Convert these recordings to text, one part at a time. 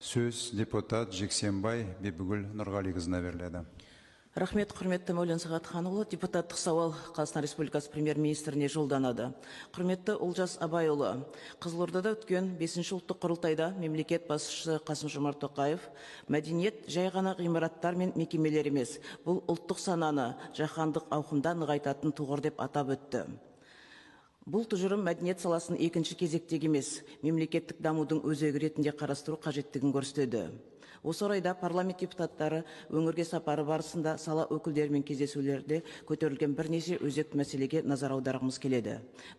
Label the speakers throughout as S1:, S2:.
S1: Сөз депутат Жексенбай Бибігүл Нұрғалиқызына беріледі.
S2: Рахмет, құрметті Мәулен Сағатханұлы. Депутаттық сауал Қазақстан Республикасы премьер-министріне жолданады. Құрметті Олжас Абайұлы, Қызылордада өткен 5-ші ұлттық құрылтайда мемлекет басшысы Қасым-Жомарт Тоқаев мәдениет жай ғана ғимараттар мен мекемелер емес, бұл ұлттық сананы жаһандық ауқымда нығайтатын тұғыр деп атап өтті. Бұл тұжырым мәдениет саласын екінші кезектегі емес, мемлекеттік дамудың өзегі ретінде қарастыру қажеттігін көрсетеді. Осы орайда парламент депутаттары өңірге сапары барысында сала өкілдерімен кездесулерде көтерілген бірнеше өзекті мәселеге назар аударғымыз келеді.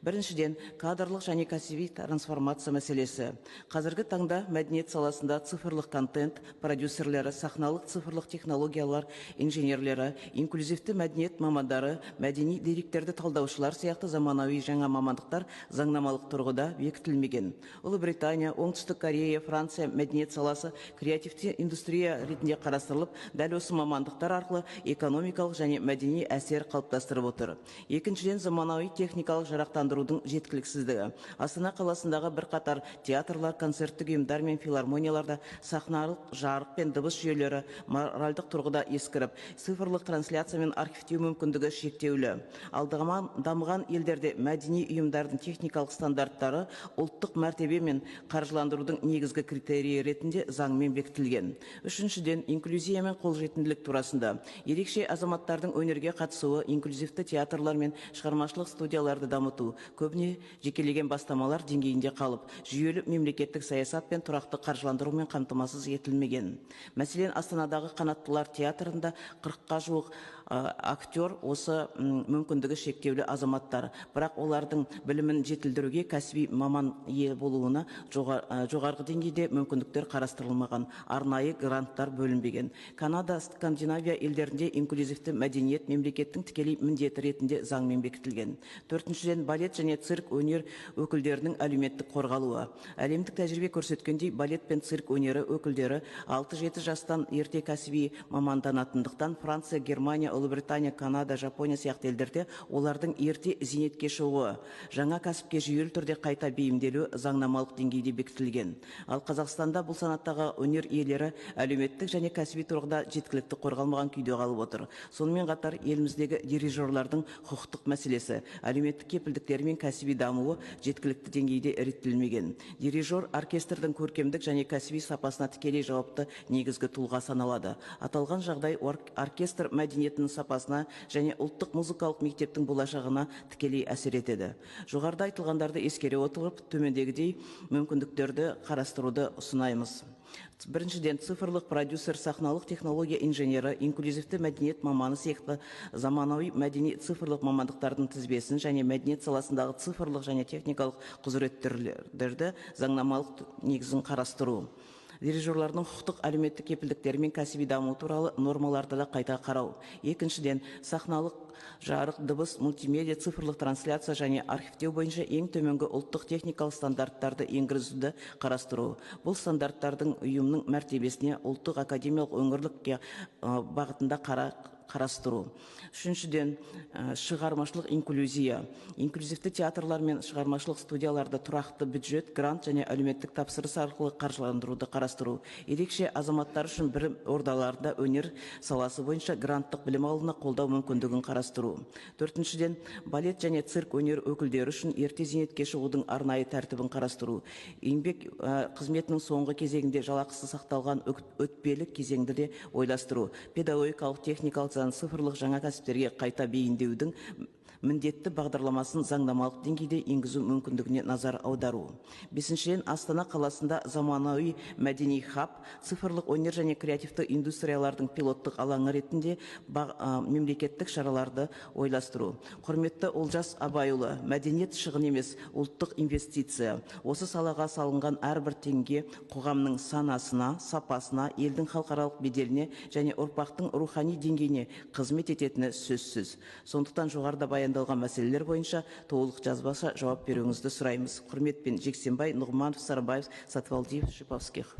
S2: Біріншіден, кадрлық және кәсіби трансформация мәселесі. Қазіргі таңда мәдениет саласында цифрлық контент, продюсерлері, сахналық цифрлық технологиялар, инженерлері, инклюзивті мәдениет мамандары, мәдени деректерді талдаушылар сияқты заманауи жаңа мамандықтар заңнамалық тұрғыда бекітілмеген. Ұлыбритания, Оңтүстік Корея, Франция мәдениет саласы креативті индустрия ретінде қарастырылып, дәл осы мамандықтар арқылы экономикалық және мәдени әсер қалыптастырып отыр. Екіншіден, заманауи техникалық жарақтандырудың жеткіліксіздігі. Астана қаласындағы бірқатар театрлар, концерттік ұйымдар мен филармонияларда сахналық жарық пен дыбыс жүйелері моральдық тұрғыда ескіріп, цифрлық трансляция мен архивтеу мүмкіндігі шектеулі. Ал дамыған елдерде мәдени ұйымдардың техникалық стандарттары ұлттық мәртебе мен қаржыландырудың негізгі критерийі ретінде заңмен бекітілген. Үшіншіден, инклюзия мен қолжетімділік турасында. Ерекше азаматтардың өнерге қатысуы, инклюзивті театрлар мен шығармашылық студияларды дамыту, көбіне жекелеген бастамалар деңгейінде қалып, жүйелі мемлекеттік саясат пен тұрақты қаржыландырумен қамтамасыз етілмеген. Мәселен, Астанадағы Қанаттылар театрында 40-қа жуық актер осы мүмкіндігі шектеулі азаматтар. Бірақ олардың білімін жетілдіруге кәсіби маман ие болуына жоғарғы деңгейде мүмкіндіктер қарастырылмаған, арнайы гранттар бөлінбеген. Канада, Скандинавия елдерінде инклюзивті мәдениет мемлекеттің тікелей міндеті ретінде заңмен бекітілген. Төртіншіден, балет және цирк өнер өкілдерінің әлеуметтік қорғалуы. Әлемдік тәжірибе көрсеткендей, балет пен цирк өнері өкілдері 6-7 жастан ерте кәсіби маманданатындықтан Франция, Германия, Ұлыбритания, Канада, Жапония сияқты елдерде олардың ерте зейнетке шығуы, жаңа кәсіпке жүйелі түрде қайта бейімделу заңнамалық деңгейде бекітілген. Ал Қазақстанда бұл санаттағы өнер иелері әлеуметтік және кәсіби тұрғыда жеткілікті қорғалмаған күйде қалып отыр. Сонымен қатар еліміздегі дирижерлардың құқықтық мәселесі, әлеуметтік кепілдіктері мен кәсіби дамуы жеткілікті деңгейде реттелмеген. Дирижер оркестрдің көркемдік және кәсіби сапасына тікелей жауапты негізгі тұлға саналады. Аталған жағдай оркестр мәдениетінің сапасына және ұлттық музыкалық мектептің болашағына тікелей әсер етеді. Жоғарыда айтылғандарды ескере отырып, төмендегідей мүмкіндіктерді қарастыруды ұсынаймыз. Біріншіден, цифрлық продюсер, сахналық технология инженері, инклюзивті мәдениет маманы сияқты заманауи мәдени цифрлық мамандықтардың тізбесін және мәдениет саласындағы цифрлық және техникалық құзыреттілерді заңнамалық негізін қарастыру. Дирижерлардың құқықтық әлеуметтік кепілдіктері мен кәсіби даму туралы нормаларды да қайта қарау. Екіншіден, сахналық жарық, дыбыс, мультимедиа, цифрлық трансляция және архивтеу бойынша ең төменгі ұлттық техникалық стандарттарды енгізуді қарастыру. Бұл стандарттардың ұйымның мәртебесіне ұлттық академиялық өңірлік бағытында қарастыру. Үшіншіден, шығармашылық инклюзия. Инклюзивті театрлар мен шығармашылық студияларды тұрақты бюджет, грант және әлеуметтік тапсырыс арқылы қаржыландыруды қарастыру. Ерекше азаматтар үшін білім ордаларында өнер саласы бойынша гранттық білім алуына қолдау мүмкіндігін қарастыру. Төртіншіден, балет және цирк өнер өкілдері үшін ерте зейнетке шығудың арнайы тәртібін қарастыру. Еңбек қызметінің соңғы кезегінде жалақысы сақталған өтпелі кезеңді де ойластыру. Педагогикалық, техникалық, цифрлық жаңа кәсіптерге қайта бейімдеудің міндетті бағдарламасын заңнамалық деңгейде енгізу мүмкіндігіне назар аудару. Бесіншіден, Астана қаласында заманауи мәдени хаб, цифрлық өнер және креативті индустриялардың пилоттық алаңы ретінде мемлекеттік шараларды ойластыру. Құрметті Олжас Абайұлы, мәдениет шығын емес, ұлттық инвестиция. Осы салаға салынған әрбір теңге қоғамның санасына, сапасына, елдің халықаралық беделіне және ұрпақтың рухани деңгейіне қызмет ететіні сөзсіз. Сондықтан жоғарыда баяндалған мәселелер бойынша толық жазбаша жауап беруіңізді сұраймыз. Құрметпен Жексенбай, Нұғманов, Сарыбаев, Сатыбалдиев, Шиповских.